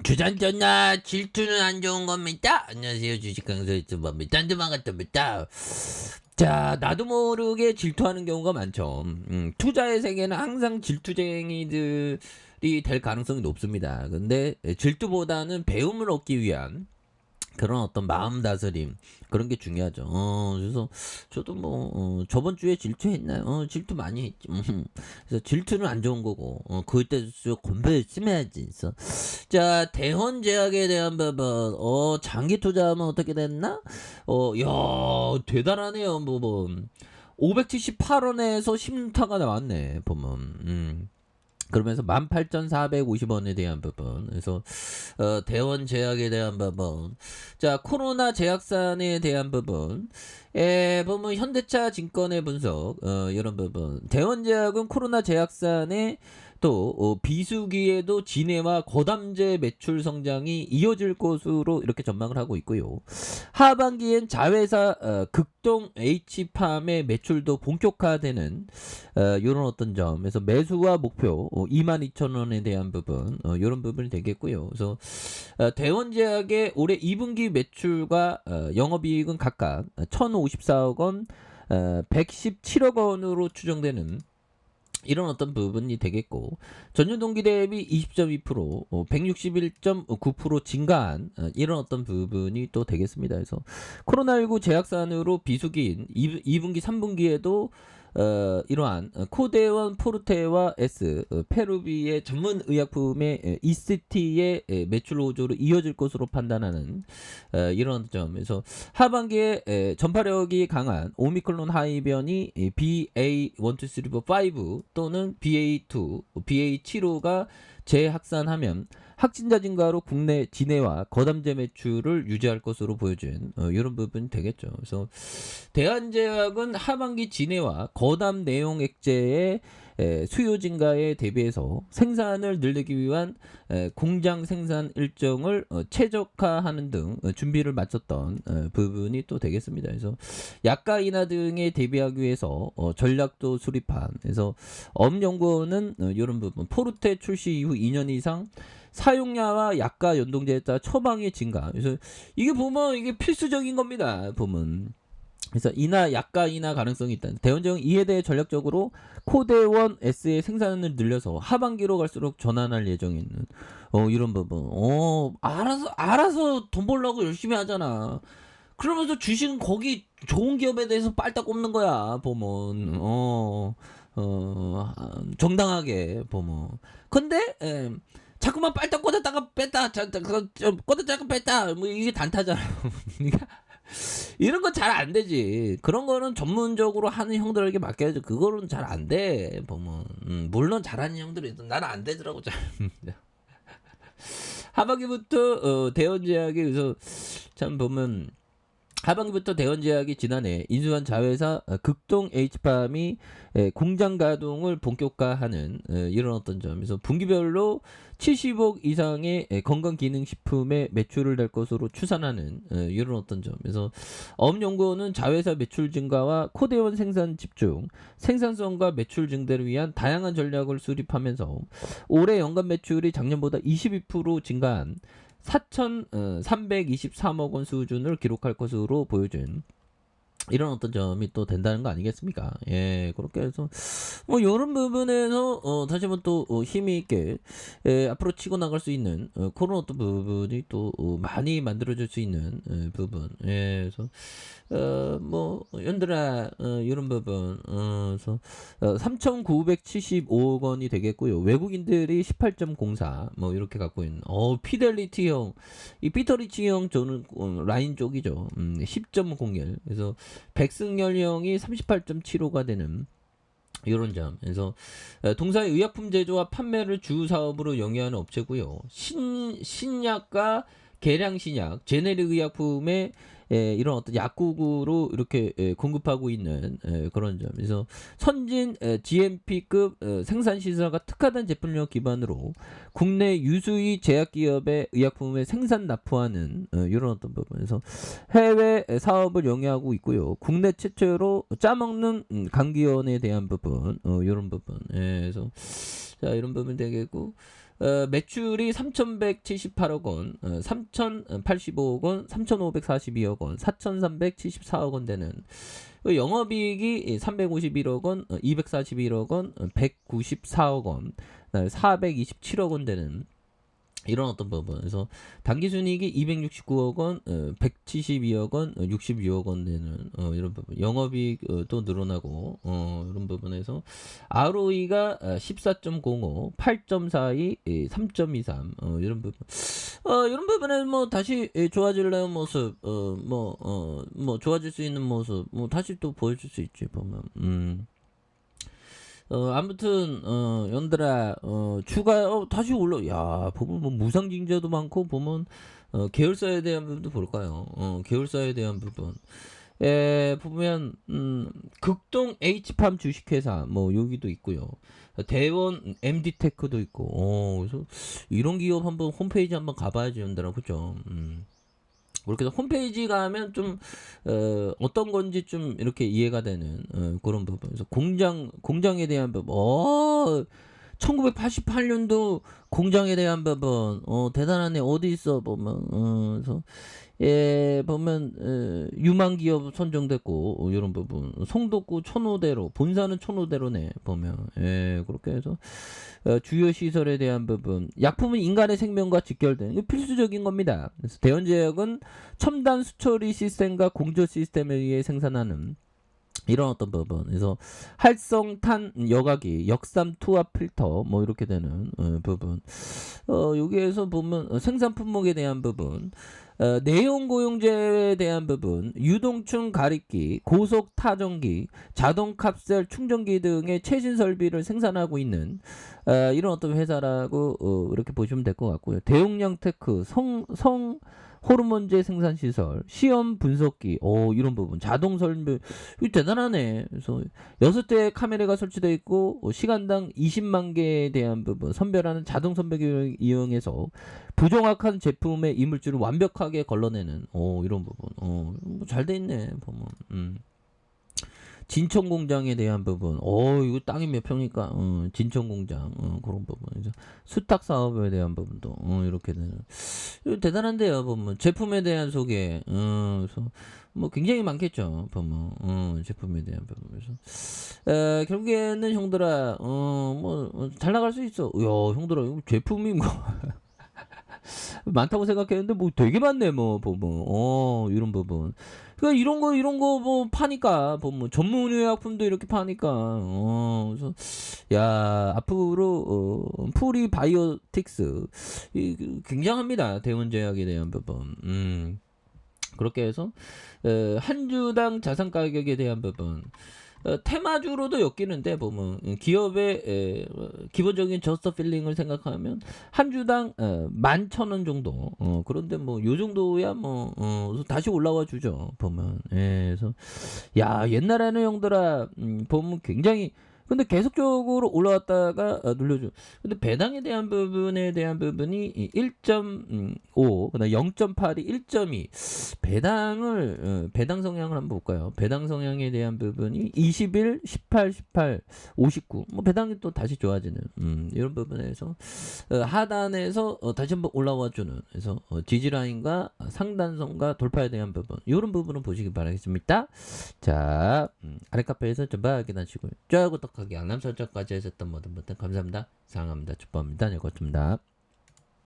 주전전나 질투는 안 좋은 겁니다. 안녕하세요, 주식강사 유튜버입니다. 반갑습니다. 자, 나도 모르게 질투하는 경우가 많죠. 투자의 세계는 항상 질투쟁이들이 될 가능성이 높습니다. 근데 질투보다는 배움을 얻기 위한 그런 어떤 마음 다스림, 그런 게 중요하죠. 그래서 저도 저번 주에 질투했나요? 질투 많이 했지. 그래서 질투는 안 좋은 거고, 그때 공부 열심히 해야지. 그래서 자, 대헌제약에 대한 부분, 장기 투자하면 어떻게 됐나? 야, 대단하네요. 578원에서 10타가 나왔네, 보면. 그러면서 18,450원에 대한 부분. 그래서 대원 제약에 대한 부분. 자, 코로나 제약산에 대한 부분. 보면 현대차 증권의 분석, 이런 부분. 대원 제약은 코로나 제약산에 또 비수기에도 진해와 거담제 매출 성장이 이어질 것으로 이렇게 전망을 하고 있고요. 하반기엔 자회사 극동 H팜의 매출도 본격화되는 이런 어떤 점에서 매수와 목표 22,000원에 대한 부분, 이런 부분이 되겠고요. 그래서 대원제약의 올해 2분기 매출과 영업이익은 각각 1,054억 원, 117억 원으로 추정되는 이런 어떤 부분이 되겠고, 전년 동기 대비 20.2%, 161.9% 증가한 이런 어떤 부분이 또 되겠습니다. 그래서 코로나19 제약산으로 비수기인 2분기, 3분기에도 이러한 코데원 포르테와 S, 페루비의 전문 의약품의 ECT의 매출 호조로 이어질 것으로 판단하는 이런 점에서 하반기에 전파력이 강한 오미크론 하이변이 BA.1, 2, 3, 4, 5 또는 BA2, BA7호가 재확산하면 확진자 증가로 국내 진해와 거담제 매출을 유지할 것으로 보여진 이런 부분이 되겠죠. 그래서 대한제약은 하반기 진해와 거담 내용 액제의 수요 증가에 대비해서 생산을 늘리기 위한 공장 생산 일정을 최적화하는 등 준비를 마쳤던 부분이 또 되겠습니다. 그래서 약가 인하 등에 대비하기 위해서 전략도 수립한, 그래서 엄연구원은 이런 부분 포르테 출시 이후 2년 이상 사용량과 약가 연동제에 따라 처방의 증가. 그래서 이게 보면 이게 필수적인 겁니다. 보면. 그래서 약가 인하 가능성이 있다. 대원제약은 이에 대해 전략적으로 코데원 S의 생산을 늘려서 하반기로 갈수록 전환할 예정에 있는 이런 부분. 알아서 돈 벌려고 열심히 하잖아. 그러면서 주식은 거기 좋은 기업에 대해서 빨딱 꼽는 거야. 보면 정당하게 보면. 근데 자꾸만 빨딱 꽂았다가 뺐다, 꽂았다가 뺐다, 뭐 이게 단타잖아. 그러니까 이런 건 잘 안 되지. 그런 거는 전문적으로 하는 형들에게 맡겨야지. 그거는 잘 안 돼. 보면 물론 잘하는 형들이 있어. 나는 안 되더라고 잘. 하반기부터 대원제약이, 그래서 참 보면 하반기부터 대원제약이 지난해 인수한 자회사 극동 H팜이 공장 가동을 본격화하는 이런 어떤 점에서 분기별로 70억 이상의 건강기능식품의 매출을 낼 것으로 추산하는 이런 어떤 점에서 엄연구원은 자회사 매출 증가와 코데원 생산 집중, 생산성과 매출 증대를 위한 다양한 전략을 수립하면서 올해 연간 매출이 작년보다 22% 증가한 4,323억 원 수준을 기록할 것으로 보여준 이런 어떤 점이 또 된다는 거 아니겠습니까? 예, 그렇게 해서 이런 부분에서 다시 한번 또 힘이 있게 앞으로 치고 나갈 수 있는 그런 어떤 부분이 또 많이 만들어질 수 있는 부분. 예, 그래서 연들아, 이런 부분, 그래서 3,975억 원이 되겠고요. 외국인들이 18.04, 이렇게 갖고 있는, 피델리티형, 이 피터리치형 저는 라인 쪽이죠. 10.01. 그래서 백승열형이 38.75가 되는 이런 점. 그래서 동사의 의약품 제조와 판매를 주 사업으로 영위하는 업체고요. 신약과 계량 신약, 제네릭 의약품의 이런 어떤 약국으로 이렇게 공급하고 있는 그런 점. 그래서 선진 GMP급 생산 시설과 특화된 제품력 기반으로 국내 유수의 제약기업의 의약품을 생산 납품하는 이런 어떤 부분에서 해외 사업을 영위하고 있고요. 국내 최초로 짜먹는 감기원에 대한 부분, 이런 부분. 그래서 자, 이런 부분 되겠고. 매출이 3,178억 원, 3,085억 원, 3,542억 원, 4,374억 원 되는 영업이익이 351억 원, 241억 원, 194억 원, 427억 원 되는 이런 어떤 부분에서 당기순이익이 269억 원, 172억 원, 66억 원 되는 이런 부분, 영업이익 또 늘어나고 이런 부분에서 ROE가 14.05, 8.42, 3.23 이런 부분, 이런 부분에 뭐 다시 좋아질래요 모습, 뭐 좋아질 수 있는 모습, 뭐 다시 또 보여줄 수 있지 보면. 아무튼 연들아 주가 다시 올라. 야 보면 뭐 무상증자도 많고 보면 계열사에 대한 부분도 볼까요? 계열사에 대한 부분. 보면 극동 H팜 주식회사 뭐 여기도 있고요. 대원 MD테크도 있고. 그래서 이런 기업 한번 홈페이지 한번 가봐야지 연들아, 그죠? 그렇게 해서 홈페이지 가면 좀 어떤 건지 좀 이렇게 이해가 되는 그런 부분에서 공장에 대한 부분, 1988년도 공장에 대한 부분, 대단하네. 어디 있어 보면, 그래서 보면 유망기업 선정됐고 이런 부분, 송도구 천호대로, 본사는 천호대로네 보면. 그렇게 해서 주요 시설에 대한 부분, 약품은 인간의 생명과 직결된 이거 필수적인 겁니다. 그래서 대원제약은 첨단 수처리 시스템과 공조 시스템에 의해 생산하는 이런 어떤 부분, 그래서 활성탄 여과기, 역삼 투합 필터 뭐 이렇게 되는 부분, 여기에서 보면 생산 품목에 대한 부분, 내용 고용제에 대한 부분, 유동충 가립기, 고속 타전기, 자동 캡슐 충전기 등의 최신 설비를 생산하고 있는 이런 어떤 회사라고 이렇게 보시면 될 것 같고요. 대용량 테크, 성 호르몬제 생산 시설, 시험 분석기, 이런 부분, 자동 설비, 이거 대단하네. 그래서 6대의 카메라가 설치되어 있고 시간당 20만 개에 대한 부분, 선별하는 자동 선별기를 이용해서 부정확한 제품의 이물질을 완벽하게 걸러내는 이런 부분, 뭐 잘 돼 있네 보면. 진천 공장에 대한 부분, 이거 땅이 몇 평이니까, 진천 공장, 그런 부분, 이제 수탁 사업에 대한 부분도, 이렇게 되는, 이거 대단한데요, 보면. 제품에 대한 소개, 그래서, 뭐, 굉장히 많겠죠, 보면, 제품에 대한 부분. 그래서, 결국에는 형들아, 잘 나갈 수 있어. 야, 형들아, 이거 제품이 뭐, 많다고 생각했는데 뭐 되게 많네 뭐 보면 이런 부분. 그러니까 이런 거 뭐 파니까 보면 전문 의약품도 이렇게 파니까 그래서 야 앞으로 프리 바이오틱스 굉장합니다. 대원제약에 대한 부분. 그렇게 해서 한 주당 자산 가격에 대한 부분, 테마주로도 엮이는데 보면 기업의 기본적인 저스트 필링을 생각하면 한 주당 11,000원 정도, 그런데 뭐 요 정도야 뭐 다시 올라와 주죠 보면. 그래서 야 옛날에는 형들아 보면 굉장히, 근데 계속적으로 올라왔다가 눌려줘. 근데 배당에 대한 부분이 1.5, 그다음 0.8이 1.2. 배당 성향을 한번 볼까요? 배당 성향에 대한 부분이 21, 18, 18, 59. 뭐 배당이 또 다시 좋아지는 이런 부분에서 하단에서 다시 한번 올라와 주는, 그래서 지지 라인과 상단선과 돌파에 대한 부분, 이런 부분을 보시기 바라겠습니다. 자, 아래 카페에서 좀 확인하시고요. 쫙 구독하기, 알람 설정까지 하셨던 모든 분들 감사합니다. 사랑합니다. 축복합니다. 네, 고맙습니다.